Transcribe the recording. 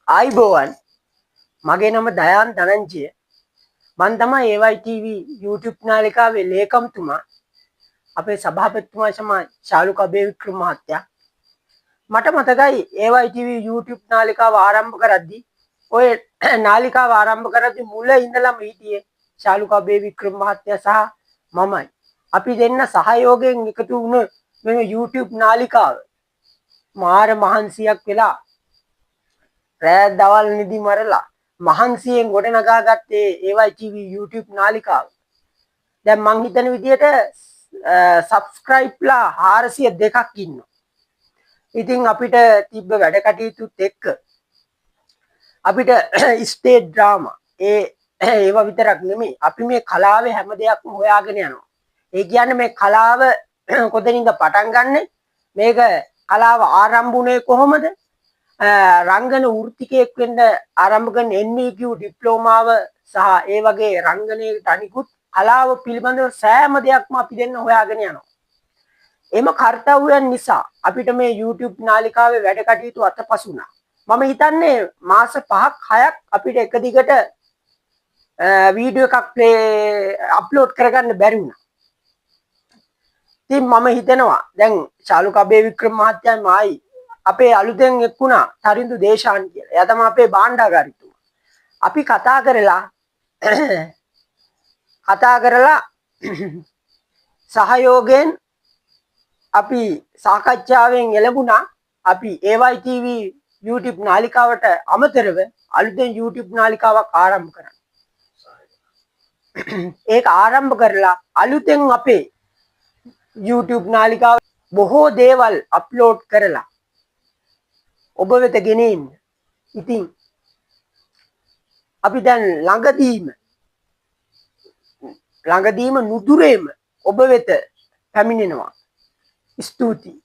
ආයිබෝවන් මගේ නම දයාන් ධනංජය මම තමයි AYTV YouTube නාලිකාවේ ලේකම්තුමා අපේ සභාපතිතුමා තමයි ශාලුක අබේවික්‍රම මහත්තයා මට මතකයි AYTV YouTube නාලිකාව ආරම්භ කරද්දී ඔය නාලිකාව ආරම්භ කරද්දී මුල ඉඳලම හිටියේ ශාලුක අබේවික්‍රම මහත්තයා සහ මමයි අපි දෙන්න සහයෝගයෙන් එකතු වුණ මේ YouTube නාලිකාව මාර මහන්සියක් වෙලා රෑ දවල් නිදි මරලා මහන්සියෙන් ගොඩනගා ගත්තේ AYTV YouTube නාලිකාව. දැන් මං හිතන විදිහට subscribe ලා 402ක් ඉන්නවා. ඉතින් අපිට තිබ්බ වැඩ කටයුතුත් එක්ක අපිට ස්ටේජ් ඩ්‍රාමා ඒවා විතරක් නෙමෙයි අපි මේ කලාවේ හැම දෙයක්ම හොයාගෙන යනවා. ඒ කියන්නේ මේ කලාව කොතනින්ද පටන් ගන්නෙ? මේක කලාව ආරම්භ වුණේ කොහොමද? රංගන වෘත්තිකයෙක් වෙන්න ආරම්භ කරන NVQ ඩිප්ලෝමාව සහ ඒ වගේ රංගනයේට අනිකුත් කලාව පිළිබඳව සෑම දෙයක්ම අපි දෙන්න හොයාගෙන යනවා. එම කාර්යයන් නිසා අපිට මේ YouTube නාලිකාවේ වැඩ කටයුතු අතපසු වුණා. මම හිතන්නේ මාස 5ක් 6ක් අපිට එක දිගට වීඩියෝ එකක් අප්ලෝඩ් කරගන්න බැරි වුණා. ඉතින් මම හිතනවා දැන් ශාලුක අබේවික්‍රම මහත්තයා මායි අපේ අලුතෙන් එක්ුණා තරිඳු දේශාන් කියලා. එයා තමයි අපේ භාණ්ඩාගාරිතුමා. අපි කතා කරලා සහයෝගයෙන් අපි සාකච්ඡාවෙන් එළඹුණා අපි AYTV YouTube නාලිකාවට අමතරව අලුතෙන් YouTube නාලිකාවක් ආරම්භ කරන්න. ඒක ආරම්භ කරලා අලුතෙන් අපේ YouTube නාලිකාව බොහෝ දේවල් අප්ලෝඩ් කරලා ඔබ වෙත ගෙනෙන්න. ඉතින් අපි දැන් ළඟදීම නුදුරේම ඔබ වෙත පැමිණෙනවා. ස්තුතියි.